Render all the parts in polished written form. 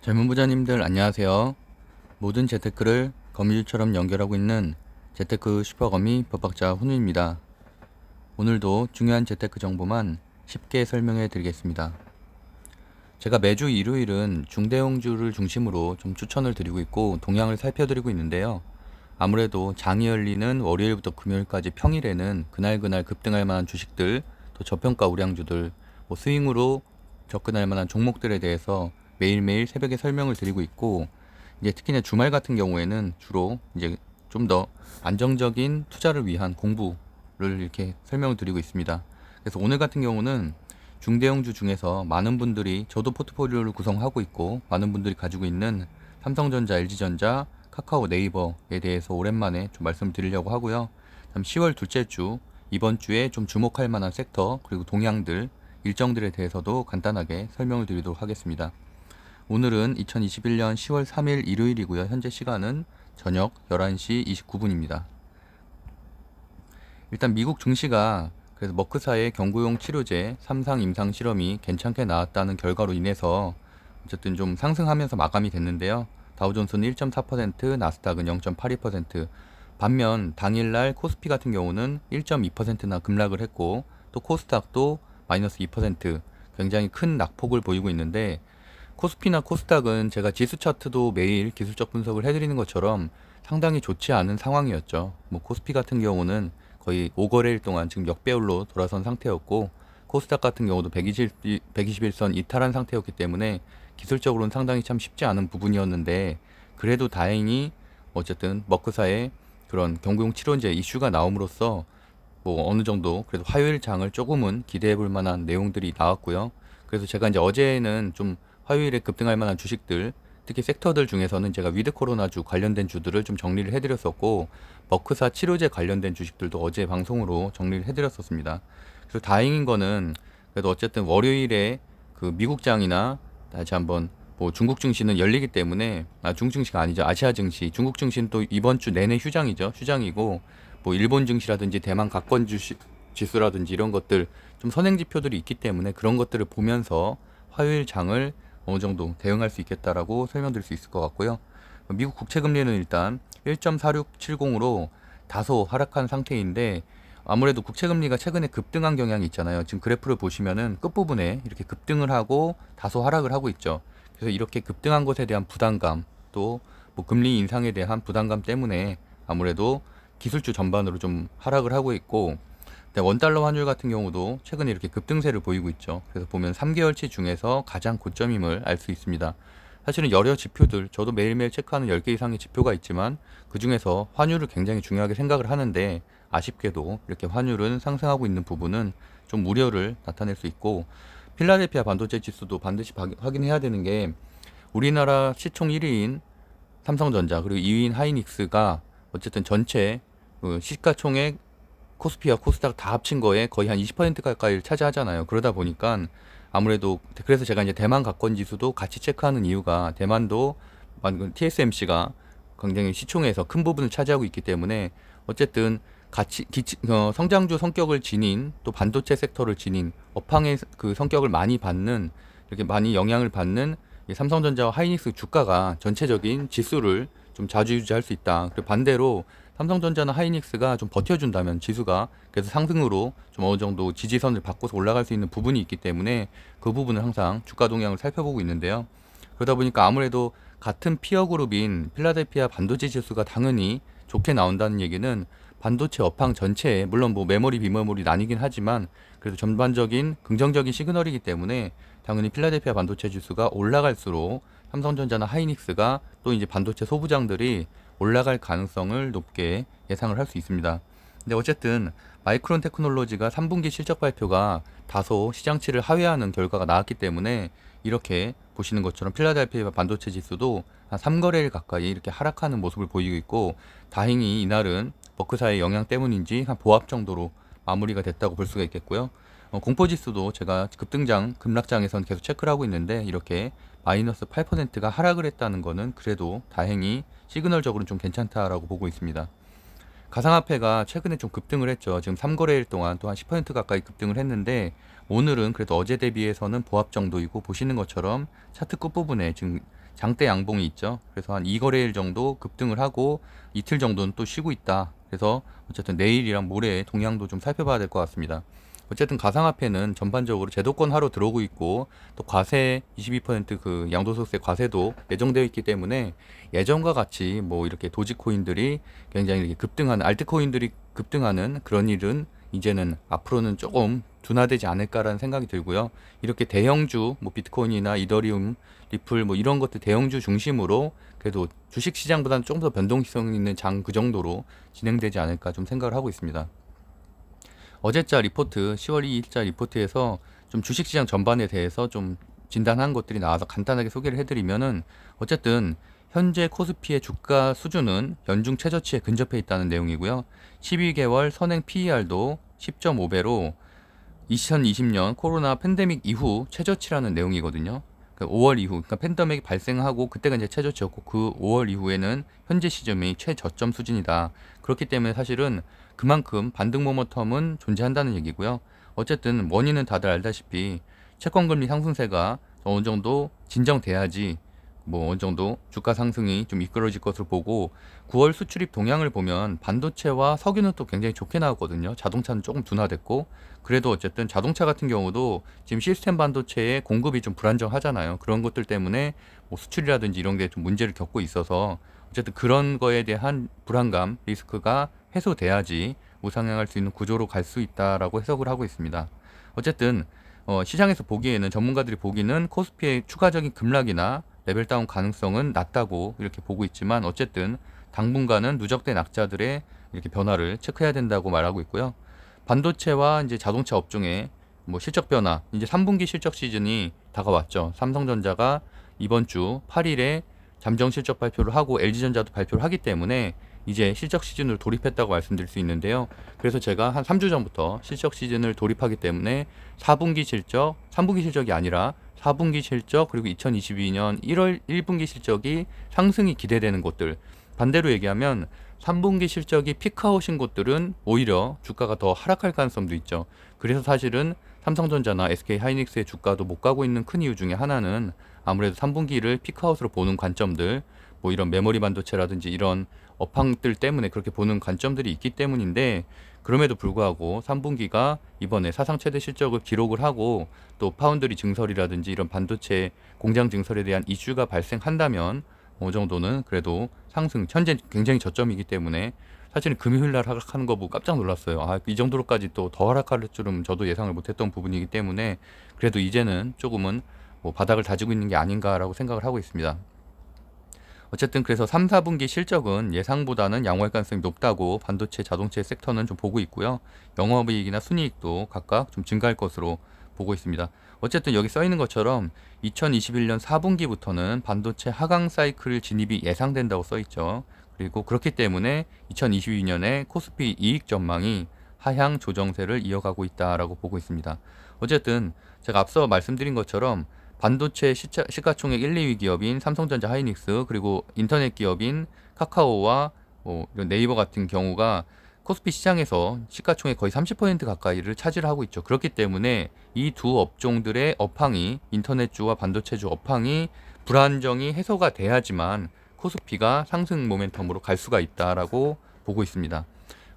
젊은 부자님들 안녕하세요. 모든 재테크를 거미줄처럼 연결하고 있는 재테크 슈퍼거미 법학자 훈우입니다. 오늘도 중요한 재테크 정보만 쉽게 설명해 드리겠습니다. 제가 매주 일요일은 중대형주를 중심으로 좀 추천을 드리고 있고 동향을 살펴드리고 있는데요. 아무래도 장이 열리는 월요일부터 금요일까지 평일에는 그날 급등할 만한 주식들, 또 저평가 우량주들, 스윙으로 접근할 만한 종목들에 대해서 매일매일 새벽에 설명을 드리고 있고, 이제 특히나 주말 같은 경우에는 주로 이제 좀 더 안정적인 투자를 위한 공부를 이렇게 설명을 드리고 있습니다. 그래서 오늘 같은 경우는 중대형주 중에서 많은 분들이, 저도 포트폴리오를 구성하고 있고 많은 분들이 가지고 있는 삼성전자, LG전자, 카카오, 네이버에 대해서 오랜만에 좀 말씀을 드리려고 하고요. 다음 10월 둘째 주, 이번 주에 좀 주목할 만한 섹터, 그리고 동향들, 일정들에 대해서도 간단하게 설명을 드리도록 하겠습니다. 오늘은 2021년 10월 3일 일요일이고요. 현재 시간은 저녁 11시 29분입니다. 일단 미국 증시가 그래서 머크사의 경구용 치료제 3상 임상 실험이 괜찮게 나왔다는 결과로 인해서 어쨌든 좀 상승하면서 마감이 됐는데요. 다우존스는 1.4%, 나스닥은 0.82%. 반면 당일날 코스피 같은 경우는 1.2%나 급락을 했고, 또 코스닥도 마이너스 2%, 굉장히 큰 낙폭을 보이고 있는데, 코스피나 코스닥은 제가 지수 차트도 매일 기술적 분석을 해드리는 것처럼 상당히 좋지 않은 상황이었죠. 코스피 같은 경우는 거의 5거래일 동안 지금 역배열로 돌아선 상태였고, 코스닥 같은 경우도 121선 이탈한 상태였기 때문에 기술적으로는 상당히 참 쉽지 않은 부분이었는데, 그래도 다행히 어쨌든 머크사의 그런 경구용 치료제 이슈가 나옴으로써 어느 정도 그래도 화요일 장을 조금은 기대해 볼 만한 내용들이 나왔고요. 그래서 제가 이제 어제는 좀 화요일에 급등할 만한 주식들, 특히 섹터들 중에서는 제가 위드 코로나주 관련된 주들을 좀 정리를 해드렸었고, 머크사 치료제 관련된 주식들도 어제 방송으로 정리를 해드렸었습니다. 그래서 다행인 거는 그래도 어쨌든 월요일에 그 미국장이나 다시 한번 중국 증시는 열리기 때문에, 중국 증시가 아니죠, 아시아 증시, 중국 증시는 또 이번 주 내내 휴장이고, 일본 증시라든지 대만 가권 주식 지수라든지 이런 것들 좀 선행 지표들이 있기 때문에 그런 것들을 보면서 화요일 장을 어느 정도 대응할 수 있겠다라고 설명드릴 수 있을 것 같고요. 미국 국채 금리는 일단 1.4670으로 다소 하락한 상태인데, 아무래도 국채 금리가 최근에 급등한 경향이 있잖아요. 지금 그래프를 보시면은 끝부분에 이렇게 급등을 하고 다소 하락을 하고 있죠. 그래서 이렇게 급등한 것에 대한 부담감, 또 금리 인상에 대한 부담감 때문에 아무래도 기술주 전반으로 좀 하락을 하고 있고, 원달러 환율 같은 경우도 최근에 이렇게 급등세를 보이고 있죠. 그래서 보면 3개월치 중에서 가장 고점임을 알 수 있습니다. 사실은 여러 지표들, 저도 매일매일 체크하는 10개 이상의 지표가 있지만 그 중에서 환율을 굉장히 중요하게 생각을 하는데, 아쉽게도 이렇게 환율은 상승하고 있는 부분은 좀 우려를 나타낼 수 있고, 필라델피아 반도체 지수도 반드시 확인해야 되는 게, 우리나라 시총 1위인 삼성전자 그리고 2위인 하이닉스가 어쨌든 전체 시가총액 코스피와 코스닥 다 합친 거에 거의 한 20% 가까이를 차지하잖아요. 그러다 보니까 아무래도, 그래서 제가 이제 대만 가권 지수도 같이 체크하는 이유가, 대만도 TSMC가 굉장히 시총에서 큰 부분을 차지하고 있기 때문에 어쨌든 성장주 성격을 지닌, 또 반도체 섹터를 지닌 업황의 그 성격을 많이 받는, 이렇게 많이 영향을 받는 이 삼성전자와 하이닉스 주가가 전체적인 지수를 좀 좌지우지할 수 있다. 그리고 반대로 삼성전자나 하이닉스가 좀 버텨준다면 지수가 그래서 상승으로 좀 어느 정도 지지선을 바꿔서 올라갈 수 있는 부분이 있기 때문에 그 부분을 항상 주가 동향을 살펴보고 있는데요. 그러다 보니까 아무래도 같은 피어 그룹인 필라델피아 반도체 지수가 당연히 좋게 나온다는 얘기는, 반도체 업황 전체에 물론 메모리 비메모리 나뉘긴 하지만 그래도 전반적인 긍정적인 시그널이기 때문에 당연히 필라델피아 반도체 지수가 올라갈수록 삼성전자나 하이닉스가, 또 이제 반도체 소부장들이 올라갈 가능성을 높게 예상을 할 수 있습니다. 근데 어쨌든 마이크론 테크놀로지가 3분기 실적 발표가 다소 시장치를 하회하는 결과가 나왔기 때문에, 이렇게 보시는 것처럼 필라델피아 반도체 지수도 한 3거래일 가까이 이렇게 하락하는 모습을 보이고 있고, 다행히 이날은 버크사의 영향 때문인지 한 보합 정도로 마무리가 됐다고 볼 수가 있겠고요. 공포지수도 제가 급락장에선 계속 체크를 하고 있는데, 이렇게 마이너스 8%가 하락을 했다는 거는 그래도 다행히 시그널적으로 좀 괜찮다라고 보고 있습니다. 가상화폐가 최근에 좀 급등을 했죠. 지금 3거래일 동안 또 한 10% 가까이 급등을 했는데, 오늘은 그래도 어제 대비해서는 보합 정도이고, 보시는 것처럼 차트 끝부분에 지금 장대 양봉이 있죠. 그래서 한 2거래일 정도 급등을 하고 이틀 정도는 또 쉬고 있다. 그래서 어쨌든 내일이랑 모레 동향도 좀 살펴봐야 될 것 같습니다. 어쨌든 가상화폐는 전반적으로 제도권 하로 들어오고 있고 또 과세 22%그 양도소득세 과세도 예정되어 있기 때문에 예전과 같이 뭐 이렇게 도지코인들이 굉장히 이렇게 급등하는 알트코인들이 급등하는 그런 일은 이제는 앞으로는 조금 둔화되지 않을까라는 생각이 들고요. 이렇게 대형주 뭐 비트코인이나 이더리움, 리플 뭐 이런 것들 대형주 중심으로 그래도 주식 시장보다는 조금 더 변동성 있는 장 그 정도로 진행되지 않을까 좀 생각을 하고 있습니다. 어제자 리포트 10월 2일자 리포트에서 좀 주식시장 전반에 대해서 좀 진단한 것들이 나와서 간단하게 소개를 해드리면은 어쨌든 현재 코스피의 주가 수준은 연중 최저치에 근접해 있다는 내용이고요. 12개월 선행 PER도 10.5배로 2020년 코로나 팬데믹 이후 최저치라는 내용이거든요. 5월 이후, 그러니까 팬데믹이 발생하고 그때가 이제 최저치였고 그 5월 이후에는 현재 시점이 최저점 수준이다. 그렇기 때문에 사실은 그만큼 반등 모멘텀은 존재한다는 얘기고요. 어쨌든 원인은 다들 알다시피 채권금리 상승세가 어느 정도 진정돼야지 뭐 어느 정도 주가 상승이 좀 이끌어질 것으로 보고 9월 수출입 동향을 보면 반도체와 석유는 또 굉장히 좋게 나왔거든요. 자동차는 조금 둔화됐고 그래도 어쨌든 자동차 같은 경우도 지금 시스템 반도체의 공급이 좀 불안정하잖아요. 그런 것들 때문에 뭐 수출이라든지 이런 게 좀 문제를 겪고 있어서 어쨌든 그런 거에 대한 불안감, 리스크가 해소돼야지 우상향할 수 있는 구조로 갈 수 있다라고 해석을 하고 있습니다. 어쨌든 시장에서 보기에는 전문가들이 보기는 코스피의 추가적인 급락이나 레벨 다운 가능성은 낮다고 이렇게 보고 있지만 어쨌든 당분간은 누적된 악자들의 이렇게 변화를 체크해야 된다고 말하고 있고요. 반도체와 이제 자동차 업종의 뭐 실적 변화, 이제 3분기 실적 시즌이 다가왔죠. 삼성전자가 이번 주 8일에 잠정 실적 발표를 하고 LG전자도 발표를 하기 때문에 이제 실적 시즌으로 돌입했다고 말씀드릴 수 있는데요. 그래서 제가 한 3주 전부터 실적 시즌을 돌입하기 때문에 4분기 실적, 3분기 실적이 아니라 4분기 실적 그리고 2022년 1월 1분기 실적이 상승이 기대되는 곳들, 반대로 얘기하면 3분기 실적이 피크아웃인 곳들은 오히려 주가가 더 하락할 가능성도 있죠. 그래서 사실은 삼성전자나 SK하이닉스의 주가도 못 가고 있는 큰 이유 중에 하나는 아무래도 3분기를 피크아웃으로 보는 관점들, 뭐 이런 메모리 반도체라든지 이런 업황들 때문에 그렇게 보는 관점들이 있기 때문인데, 그럼에도 불구하고 3분기가 이번에 사상 최대 실적을 기록을 하고 또 파운드리 증설이라든지 이런 반도체 공장 증설에 대한 이슈가 발생한다면 어느 정도는 그래도 상승, 현재 굉장히 저점이기 때문에 사실은 금요일 날 하락하는 거 보고 깜짝 놀랐어요. 아, 이 정도로까지 또 더 하락할 줄은 저도 예상을 못했던 부분이기 때문에 그래도 이제는 조금은 뭐 바닥을 다지고 있는 게 아닌가라고 생각을 하고 있습니다. 어쨌든 그래서 3, 4분기 실적은 예상보다는 양호할 가능성이 높다고 반도체, 자동차 섹터는 좀 보고 있고요. 영업이익이나 순이익도 각각 좀 증가할 것으로 보고 있습니다. 어쨌든 여기 써 있는 것처럼 2021년 4분기부터는 반도체 하강 사이클 진입이 예상된다고 써 있죠. 그리고 그렇기 때문에 2022년에 코스피 이익 전망이 하향 조정세를 이어가고 있다라고 보고 있습니다. 어쨌든 제가 앞서 말씀드린 것처럼 반도체 시가총액 1, 2위 기업인 삼성전자, 하이닉스, 그리고 인터넷 기업인 카카오와 뭐 이런 네이버 같은 경우가 코스피 시장에서 시가총액 거의 30% 가까이를 차지하고 있죠. 그렇기 때문에 이 두 업종들의 업황이, 인터넷주와 반도체주 업황이 불안정이 해소가 돼야지만 코스피가 상승 모멘텀으로 갈 수가 있다라고 보고 있습니다.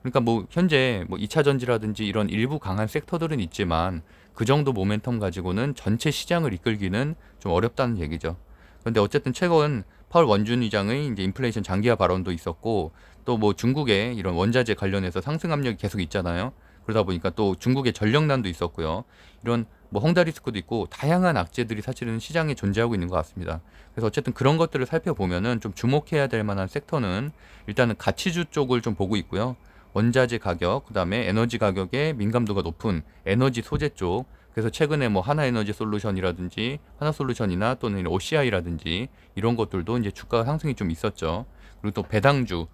그러니까 뭐 현재 뭐 2차 전지라든지 이런 일부 강한 섹터들은 있지만 그 정도 모멘텀 가지고는 전체 시장을 이끌기는 좀 어렵다는 얘기죠. 그런데 어쨌든 최근 파월 원준 의장의 이제 인플레이션 장기화 발언도 있었고 또 뭐 중국의 이런 원자재 관련해서 상승 압력이 계속 있잖아요. 그러다 보니까 또 중국의 전력난도 있었고요. 이런 뭐 헝다 리스크도 있고 다양한 악재들이 사실은 시장에 존재하고 있는 것 같습니다. 그래서 어쨌든 그런 것들을 살펴보면은 좀 주목해야 될 만한 섹터는 일단은 가치주 쪽을 좀 보고 있고요. 원자재 가격, 그다음에 에너지 가격에 민감도가 높은 에너지 소재 쪽. 그래서 최근에 뭐 하나에너지 솔루션이라든지 하나솔루션이나 또는 OCI라든지 이런 것들도 이제 주가 상승이 좀 있었죠. 그리고 또 배당주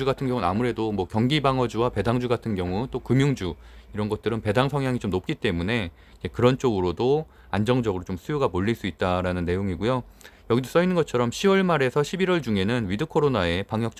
같은 경우는 아무래도 뭐 경기방어주와 배당주 같은 경우 또 금융주 이런 것들은 배당 성향이 좀 높기 때문에 이제 그런 쪽으로도 안정적으로 좀 수요가 몰릴 수 있다라는 내용이고요. 여기도 써 있는 것처럼 10월 말에서 11월 중에는 위드 코로나의 방역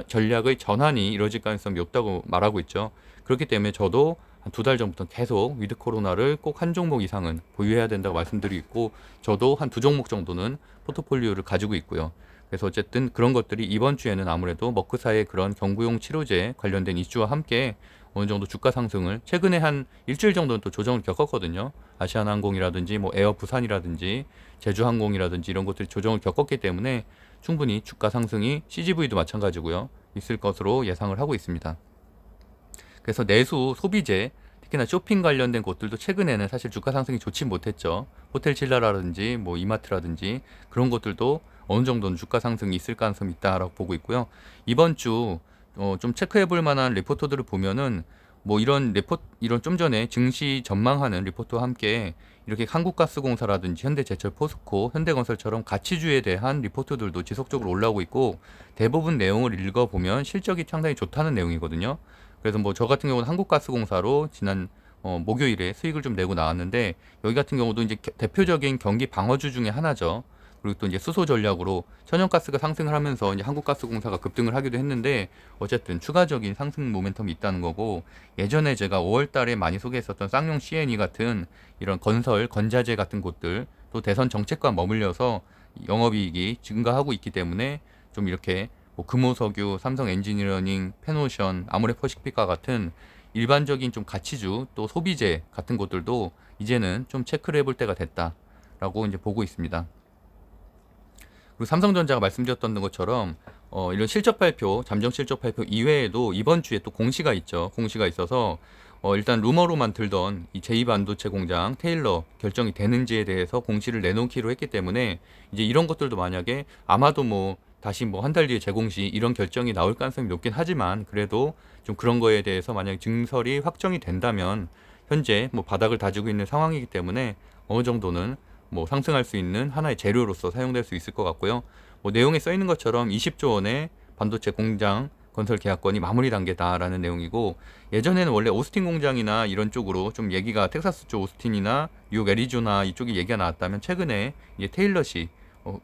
전략의 전환이 이루어질 가능성이 높다고 말하고 있죠. 그렇기 때문에 저도 한 2달 전부터 계속 위드 코로나를 꼭 한 종목 이상은 보유해야 된다고 말씀드리고 있고, 저도 한 2종목 정도는 포트폴리오를 가지고 있고요. 그래서 어쨌든 그런 것들이 이번 주에는 아무래도 머크사의 그런 경구용 치료제 관련된 이슈와 함께 어느 정도 주가 상승을, 최근에 한 일주일 정도는 또 조정을 겪었거든요. 아시아나항공이라든지 뭐 에어 부산이라든지 제주항공이라든지 이런 것들이 조정을 겪었기 때문에 충분히 주가 상승이 CGV도 마찬가지고요, 있을 것으로 예상을 하고 있습니다. 그래서 내수 소비재, 특히나 쇼핑 관련된 곳들도 최근에는 사실 주가 상승이 좋지 못했죠. 호텔 신라라든지 뭐 이마트라든지 그런 것들도 어느 정도는 주가 상승이 있을 가능성이 있다라고 보고 있고요. 이번 주 좀 체크해 볼 만한 리포터들을 보면은 뭐 이런 좀 전에 증시 전망하는 리포트와 함께 이렇게 한국가스공사라든지 현대제철, 포스코, 현대건설처럼 가치주에 대한 리포트들도 지속적으로 올라오고 있고, 대부분 내용을 읽어보면 실적이 상당히 좋다는 내용이거든요. 그래서 뭐 저 같은 경우는 한국가스공사로 지난 목요일에 수익을 좀 내고 나왔는데, 여기 같은 경우도 이제 대표적인 경기 방어주 중에 하나죠. 그리고 또 이제 수소 전략으로 천연가스가 상승을 하면서 이제 한국가스공사가 급등을 하기도 했는데, 어쨌든 추가적인 상승 모멘텀이 있다는 거고, 예전에 제가 5월 달에 많이 소개했었던 쌍용 C&E 같은 이런 건설, 건자재 같은 곳들, 또 대선 정책과 머물려서 영업이익이 증가하고 있기 때문에 좀 이렇게 뭐 금호석유, 삼성 엔지니어링, 페노션, 아모레퍼시픽과 같은 일반적인 좀 가치주, 또 소비재 같은 것들도 이제는 좀 체크를 해볼 때가 됐다라고 이제 보고 있습니다. 그리고 삼성전자가 말씀드렸던 것처럼 이런 실적 발표, 잠정 실적 발표 이외에도 이번 주에 또 공시가 있죠. 공시가 있어서 일단 루머로만 들던 이 제2반도체 공장 테일러 결정이 되는지에 대해서 공시를 내놓기로 했기 때문에, 이제 이런 것들도 만약에 아마도 뭐 다시 뭐 한 달 뒤에 재공시 이런 결정이 나올 가능성이 높긴 하지만, 그래도 좀 그런 거에 대해서 만약 증설이 확정이 된다면 현재 뭐 바닥을 다지고 있는 상황이기 때문에 어느 정도는 뭐 상승할 수 있는 하나의 재료로서 사용될 수 있을 것 같고요. 뭐 내용에 써 있는 것처럼 20조 원의 반도체 공장 건설 계약건이 마무리 단계다라는 내용이고, 예전에는 원래 오스틴 공장이나 이런 쪽으로 좀 얘기가, 텍사스 쪽 오스틴이나 뉴욕 애리조나 이쪽이 얘기가 나왔다면, 최근에 이제 테일러시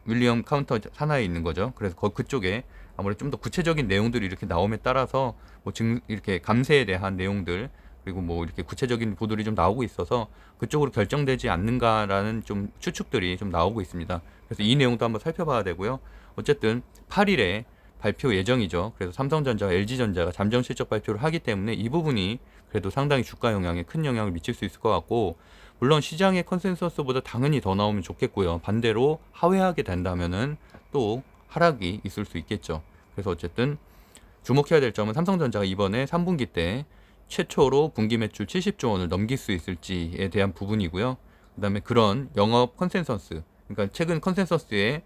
윌리엄 카운터 산하에 있는 거죠. 그래서 그쪽에 아무래도 좀 더 구체적인 내용들이 이렇게 나옴에 따라서 뭐 이렇게 감세에 대한 내용들, 그리고 뭐 이렇게 구체적인 보도들이 좀 나오고 있어서 그쪽으로 결정되지 않는가라는 좀 추측들이 좀 나오고 있습니다. 그래서 이 내용도 한번 살펴봐야 되고요. 어쨌든 8일에 발표 예정이죠. 그래서 삼성전자와 LG전자가 잠정 실적 발표를 하기 때문에 이 부분이 그래도 상당히 주가 영향에 큰 영향을 미칠 수 있을 것 같고, 물론 시장의 컨센서스보다 당연히 더 나오면 좋겠고요. 반대로 하회하게 된다면은 또 하락이 있을 수 있겠죠. 그래서 어쨌든 주목해야 될 점은 삼성전자가 이번에 3분기 때 최초로 분기 매출 70조 원을 넘길 수 있을지에 대한 부분이고요. 그다음에 그런 영업 컨센서스, 그러니까 최근 컨센서스에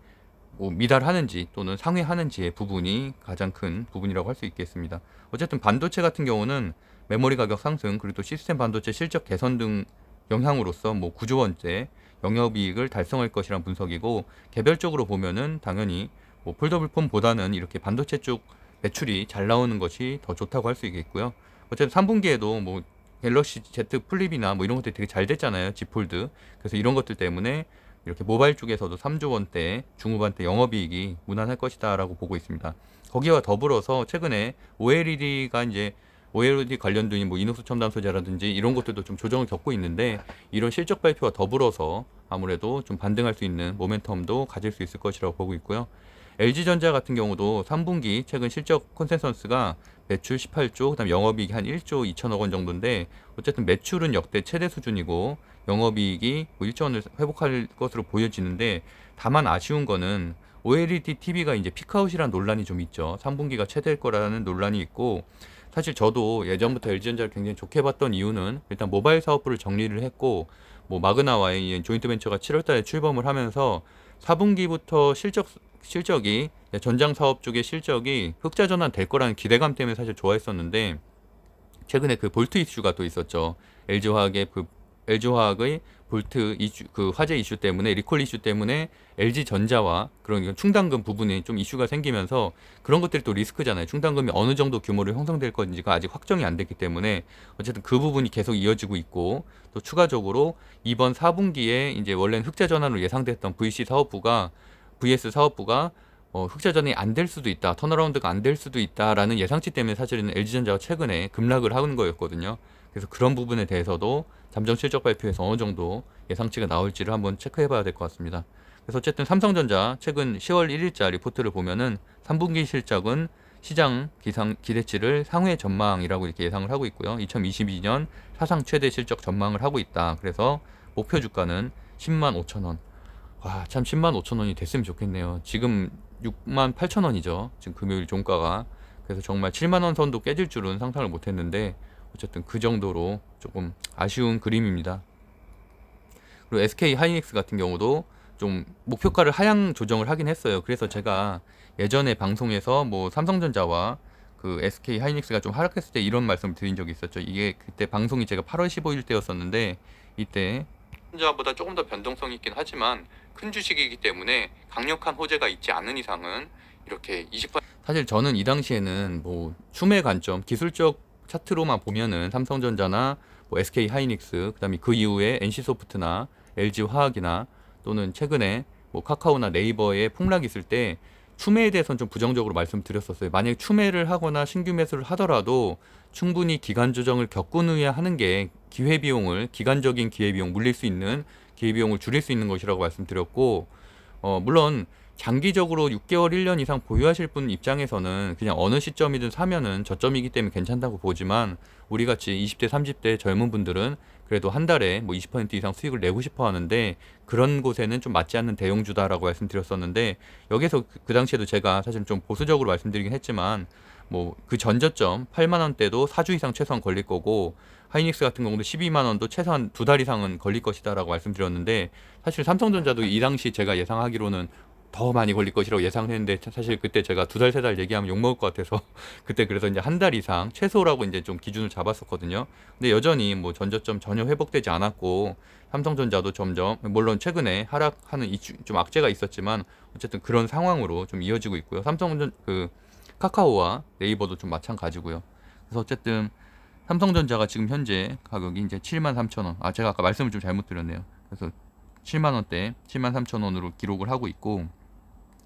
뭐 미달하는지 또는 상회하는지의 부분이 가장 큰 부분이라고 할 수 있겠습니다. 어쨌든 반도체 같은 경우는 메모리 가격 상승, 그리고 또 시스템 반도체 실적 개선 등 영향으로서 뭐 9조 원대 영업이익을 달성할 것이란 분석이고, 개별적으로 보면은 당연히 뭐 폴더블폰보다는 이렇게 반도체 쪽 매출이 잘 나오는 것이 더 좋다고 할 수 있겠고요. 어쨌든 3분기에도 뭐 갤럭시 Z 플립이나 뭐 이런 것들이 되게 잘 됐잖아요. Z 폴드. 그래서 이런 것들 때문에 이렇게 모바일 쪽에서도 3조 원대 중후반대 영업이익이 무난할 것이다라고 보고 있습니다. 거기와 더불어서 최근에 OLED가 이제 OLED 관련된 뭐 이노스 첨단 소재라든지 이런 것들도 좀 조정을 겪고 있는데, 이런 실적 발표와 더불어서 아무래도 좀 반등할 수 있는 모멘텀도 가질 수 있을 것이라고 보고 있고요. LG전자 같은 경우도 3분기 최근 실적 컨센서스가 매출 18조, 그다음 영업이익이 한 1조 2천억 원 정도인데, 어쨌든 매출은 역대 최대 수준이고 영업이익이 뭐 1조 원을 회복할 것으로 보여지는데, 다만 아쉬운 거는 OLED TV가 이제 피크아웃이라는 논란이 좀 있죠. 3분기가 최대일 거라는 논란이 있고, 사실 저도 예전부터 LG전자를 굉장히 좋게 봤던 이유는 일단 모바일 사업부를 정리를 했고, 뭐 마그나와의 조인트 벤처가 7월 달에 출범을 하면서 4분기부터 실적이 전장 사업 쪽의 실적이 흑자 전환 될 거라는 기대감 때문에 사실 좋아했었는데, 최근에 그 볼트 이슈가 또 있었죠. LG화학의 볼트 이슈, 그 화재 이슈 때문에, 리콜 이슈 때문에 LG전자와 그런 충당금 부분에 좀 이슈가 생기면서, 그런 것들이 또 리스크잖아요. 충당금이 어느 정도 규모로 형성될 건지가 아직 확정이 안 됐기 때문에 어쨌든 그 부분이 계속 이어지고 있고, 또 추가적으로 이번 4분기에 이제 원래는 흑자 전환으로 예상됐던 VS 사업부가 흑자 전환이 안 될 수도 있다, 턴어라운드가 안 될 수도 있다라는 예상치 때문에 사실은 LG전자가 최근에 급락을 하는 거였거든요. 그래서 그런 부분에 대해서도 잠정 실적 발표에서 어느 정도 예상치가 나올지를 한번 체크해 봐야 될 것 같습니다. 그래서 어쨌든 삼성전자 최근 10월 1일자 리포트를 보면은 3분기 실적은 시장 기대치를 상회 전망이라고 이렇게 예상을 하고 있고요. 2022년 사상 최대 실적 전망을 하고 있다. 그래서 목표 주가는 10만 5천 원. 와, 참 10만 5천 원이 됐으면 좋겠네요. 지금 6만 8천 원이죠. 지금 금요일 종가가. 그래서 정말 7만 원 선도 깨질 줄은 상상을 못 했는데 어쨌든 그 정도로 조금 아쉬운 그림입니다. 그리고 SK 하이닉스 같은 경우도 좀 목표가를 하향 조정을 하긴 했어요. 그래서 제가 예전에 방송에서 뭐 삼성전자와 그 SK 하이닉스가 좀 하락했을 때 이런 말씀을 드린 적이 있었죠. 이게 그때 방송이 제가 8월 15일 때였었는데 이때 삼성전자보다 조금 더 변동성이 있긴 하지만 큰 주식이기 때문에 강력한 호재가 있지 않은 이상은 이렇게 20% 사실 저는 이 당시에는 뭐 추매 관점 기술적 차트로만 보면은 삼성전자나 뭐 SK 하이닉스 그다음에 그 이후에 NC소프트나 LG 화학이나 또는 최근에 뭐 카카오나 네이버에 폭락이 있을 때 추매에 대해서는 좀 부정적으로 말씀드렸었어요. 만약에 추매를 하거나 신규 매수를 하더라도 충분히 기간 조정을 겪은 후에 하는 게 기회비용을 기간적인 기회비용 물릴 수 있는 기회비용을 줄일 수 있는 것이라고 말씀드렸고 물론 장기적으로 6개월, 1년 이상 보유하실 분 입장에서는 그냥 어느 시점이든 사면은 저점이기 때문에 괜찮다고 보지만 우리 같이 20대, 30대 젊은 분들은 그래도 한 달에 뭐 20% 이상 수익을 내고 싶어 하는데 그런 곳에는 좀 맞지 않는 대용주다라고 말씀드렸었는데 여기서 그 당시에도 제가 사실 좀 보수적으로 말씀드리긴 했지만 뭐 그 전저점 8만 원대도 4주 이상 최소한 걸릴 거고 하이닉스 같은 경우도 12만 원도 최소한 2달 이상은 걸릴 것이다라고 말씀드렸는데 사실 삼성전자도 이 당시 제가 예상하기로는 더 많이 걸릴 것이라고 예상을 했는데 사실 그때 제가 2달, 3달 얘기하면 욕먹을 것 같아서 그때 그래서 이제 한 달 이상 최소라고 이제 좀 기준을 잡았었거든요. 근데 여전히 뭐 전저점 전혀 회복되지 않았고 삼성전자도 점점 물론 최근에 하락하는 좀 악재가 있었지만 어쨌든 그런 상황으로 좀 이어지고 있고요. 삼성전 그 카카오와 네이버도 좀 마찬가지고요. 그래서 어쨌든 삼성전자가 지금 현재 가격이 이제 7만 3천 원. 아, 제가 아까 말씀을 좀 잘못 드렸네요. 그래서 7만 원대, 7만 3천 원으로 기록을 하고 있고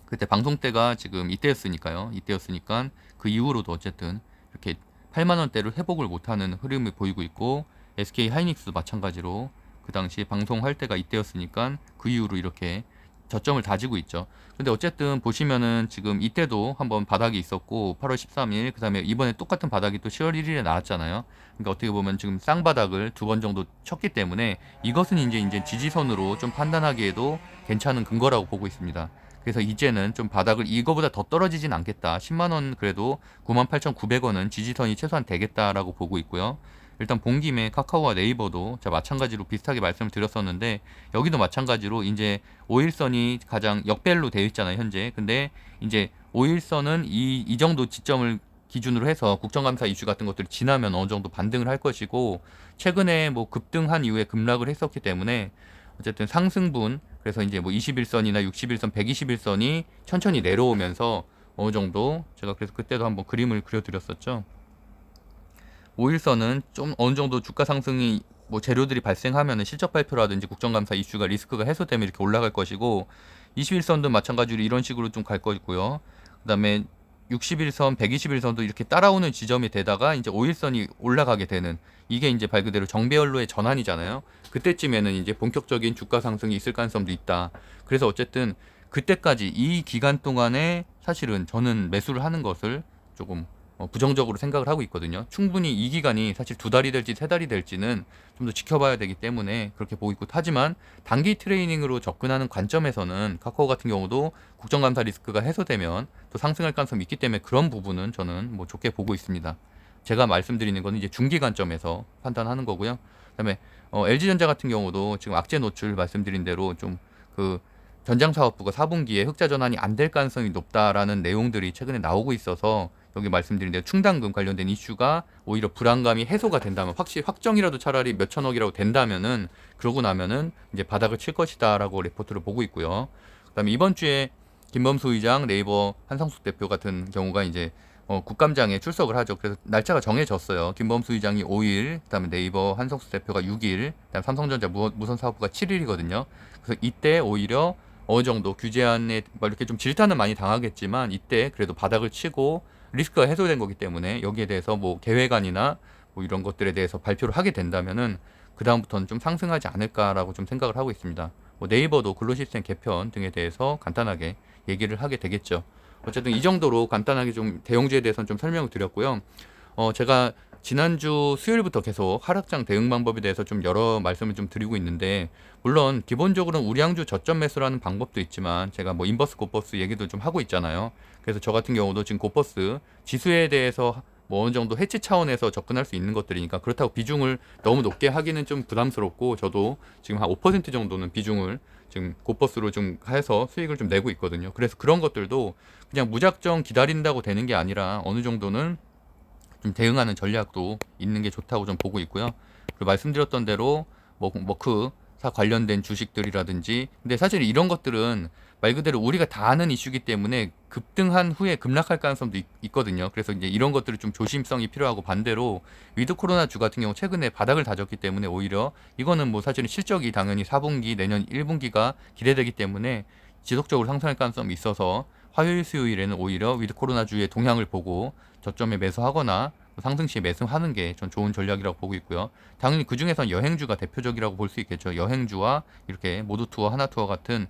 그때 방송 때가 지금 이때였으니까요. 이때였으니까 그 이후로도 어쨌든 이렇게 8만 원대를 회복을 못하는 흐름을 보이고 있고 SK 하이닉스도 마찬가지로 그 당시 방송할 때가 이때였으니까 그 이후로 이렇게 저점을 다지고 있죠. 근데 어쨌든 보시면은 지금 이때도 한번 바닥이 있었고 8월 13일 그다음에 이번에 똑같은 바닥이 또 10월 1일에 나왔잖아요. 그러니까 어떻게 보면 지금 쌍바닥을 2번 정도 쳤기 때문에 이것은 이제 지지선으로 좀 판단하기에도 괜찮은 근거라고 보고 있습니다. 그래서 이제는 좀 바닥을 이거보다 더 떨어지진 않겠다. 10만 원 그래도 98,900원은 지지선이 최소한 되겠다라고 보고 있고요. 일단 본 김에 카카오와 네이버도 제가 마찬가지로 비슷하게 말씀을 드렸었는데 여기도 마찬가지로 이제 5일선이 가장 역별로 되어 있잖아요, 현재. 근데 이제 5일선은 이 정도 지점을 기준으로 해서 국정감사 이슈 같은 것들이 지나면 어느 정도 반등을 할 것이고 최근에 뭐 급등한 이후에 급락을 했었기 때문에 어쨌든 상승분 그래서 이제 뭐 21선이나 61선, 121선이 천천히 내려오면서 어느 정도 제가 그래서 그때도 한번 그림을 그려드렸었죠. 5일선은 좀 어느 정도 주가 상승이 뭐 재료들이 발생하면은 실적 발표라든지 국정감사 이슈가 리스크가 해소되면 이렇게 올라갈 것이고 21선도 마찬가지로 이런 식으로 좀 갈 거고요. 그다음에 61선, 121선도 이렇게 따라오는 지점이 되다가 이제 5일선이 올라가게 되는 이게 이제 말 그대로 정배열로의 전환이잖아요. 그때쯤에는 이제 본격적인 주가 상승이 있을 가능성도 있다. 그래서 어쨌든 그때까지 이 기간 동안에 사실은 저는 매수를 하는 것을 조금 부정적으로 생각을 하고 있거든요. 충분히 이 기간이 사실 2달이 될지 3달이 될지는 좀 더 지켜봐야 되기 때문에 그렇게 보고 있고 하지만 단기 트레이닝으로 접근하는 관점에서는 카카오 같은 경우도 국정감사 리스크가 해소되면 또 상승할 가능성이 있기 때문에 그런 부분은 저는 뭐 좋게 보고 있습니다. 제가 말씀드리는 거는 이제 중기 관점에서 판단하는 거고요. 그다음에 LG전자 같은 경우도 지금 악재 노출 말씀드린 대로 좀 그 전장사업부가 4분기에 흑자 전환이 안 될 가능성이 높다라는 내용들이 최근에 나오고 있어서 여기 말씀드린 대로 충당금 관련된 이슈가 오히려 불안감이 해소가 된다면 확실히 확정이라도 차라리 몇 천억이라도 된다면은 그러고 나면은 이제 바닥을 칠 것이다라고 레포트를 보고 있고요. 그다음에 이번 주에 김범수 의장, 네이버 한상숙 대표 같은 경우가 이제 국감장에 출석을 하죠. 그래서 날짜가 정해졌어요. 김범수 의장이 5일, 그다음에 네이버 한상숙 대표가 6일, 그다음 삼성전자 무선 사업부가 7일이거든요. 그래서 이때 오히려 어느 정도 규제안에 뭐 이렇게 좀 질타는 많이 당하겠지만 이때 그래도 바닥을 치고 리스크가 해소된 거기 때문에 여기에 대해서 뭐 계획안이나 뭐 이런 것들에 대해서 발표를 하게 된다면은 그 다음부터는 좀 상승하지 않을까라고 좀 생각을 하고 있습니다. 뭐 네이버도 근로시스템 개편 등에 대해서 간단하게 얘기를 하게 되겠죠. 어쨌든 이 정도로 간단하게 좀 대형주에 대해서는 좀 설명을 드렸고요. 제가 지난주 수요일부터 계속 하락장 대응 방법에 대해서 좀 여러 말씀을 좀 드리고 있는데, 물론 기본적으로는 우량주 저점 매수라는 방법도 있지만 제가 뭐 인버스 곧버스 얘기도 좀 하고 있잖아요. 그래서 저 같은 경우도 지금 곧버스 지수에 대해서 뭐 어느 정도 해치 차원에서 접근할 수 있는 것들이니까, 그렇다고 비중을 너무 높게 하기는 좀 부담스럽고, 저도 지금 한 5% 정도는 비중을 지금 곧버스로 좀 해서 수익을 좀 내고 있거든요. 그래서 그런 것들도 그냥 무작정 기다린다고 되는 게 아니라 어느 정도는 좀 대응하는 전략도 있는 게 좋다고 좀 보고 있고요. 그리고 말씀드렸던 대로 머크사 관련된 주식들이라든지, 근데 사실 이런 것들은 말 그대로 우리가 다 아는 이슈기 때문에 급등한 후에 급락할 가능성도 있거든요. 그래서 이제 이런 것들을 좀 조심성이 필요하고, 반대로 위드 코로나 주 같은 경우 최근에 바닥을 다졌기 때문에 오히려 이거는 뭐 사실은 실적이 당연히 4분기 내년 1분기가 기대되기 때문에 지속적으로 상승할 가능성이 있어서 화요일 수요일에는 오히려 위드 코로나 주의 동향을 보고 저점에 매수하거나 상승 시에 매수하는 게 전 좋은 전략이라고 보고 있고요. 당연히 그 중에선 여행주가 대표적이라고 볼 수 있겠죠. 여행주와 이렇게 모두투어, 하나투어 같은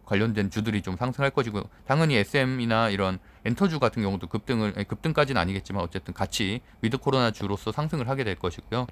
관련된 주들이 좀 상승할 것이고, 당연히 SM이나 이런 엔터주 같은 경우도 급등까지는 아니겠지만 어쨌든 같이 위드 코로나 주로서 상승을 하게 될 것이고요.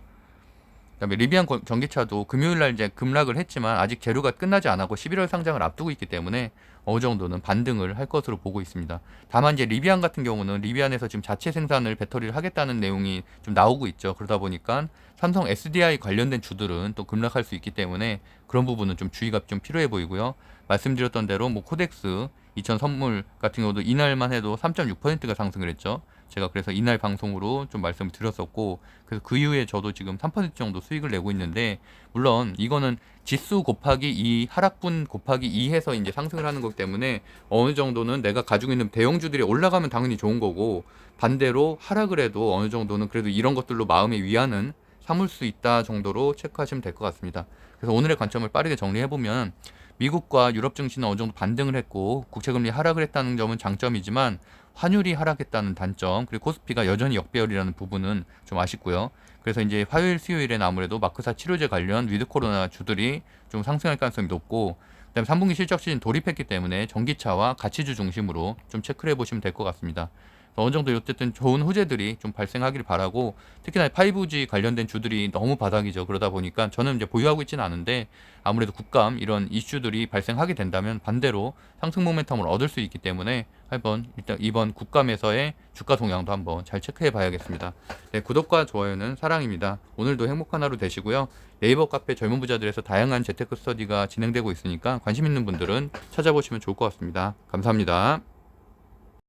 그다음에 리비안 전기차도 금요일 날 이제 급락을 했지만 아직 재료가 끝나지 않았고 11월 상장을 앞두고 있기 때문에 어느 정도는 반등을 할 것으로 보고 있습니다. 다만 이제 리비안 같은 경우는 리비안에서 지금 자체 생산을 배터리를 하겠다는 내용이 좀 나오고 있죠. 그러다 보니까 삼성 SDI 관련된 주들은 또 급락할 수 있기 때문에 그런 부분은 좀 주의가 좀 필요해 보이고요. 말씀드렸던 대로 뭐 코덱스 2000 선물 같은 경우도 이날만 해도 3.6%가 상승을 했죠. 제가 그래서 이날 방송으로 좀 말씀을 드렸었고, 그래서 그 이후에 저도 지금 3% 정도 수익을 내고 있는데, 물론 이거는 지수 곱하기 2, 하락분 곱하기 2 해서 이제 상승을 하는 거기 때문에 어느 정도는 내가 가지고 있는 대형주들이 올라가면 당연히 좋은 거고, 반대로 하락을 해도 어느 정도는 그래도 이런 것들로 마음의 위안은 삼을 수 있다 정도로 체크하시면 될 것 같습니다. 그래서 오늘의 관점을 빠르게 정리해보면, 미국과 유럽 증시는 어느 정도 반등을 했고 국채금리 하락을 했다는 점은 장점이지만 환율이 하락했다는 단점, 그리고 코스피가 여전히 역배열이라는 부분은 좀 아쉽고요. 그래서 이제 화요일 수요일에는 아무래도 마크사 치료제 관련 위드 코로나 주들이 좀 상승할 가능성이 높고, 그다음에 3분기 실적 시즌 돌입했기 때문에 전기차와 가치주 중심으로 좀 체크를 해보시면 될 것 같습니다. 어느 정도 어쨌든 좋은 호재들이 좀 발생하길 바라고, 특히나 5G 관련된 주들이 너무 바닥이죠. 그러다 보니까 저는 이제 보유하고 있지는 않은데 아무래도 국감 이런 이슈들이 발생하게 된다면 반대로 상승 모멘텀을 얻을 수 있기 때문에 한번 일단 이번 국감에서의 주가 동향도 한번 잘 체크해 봐야겠습니다. 네, 구독과 좋아요는 사랑입니다. 오늘도 행복한 하루 되시고요. 네이버 카페 젊은 부자들에서 다양한 재테크 스터디가 진행되고 있으니까 관심 있는 분들은 찾아보시면 좋을 것 같습니다. 감사합니다.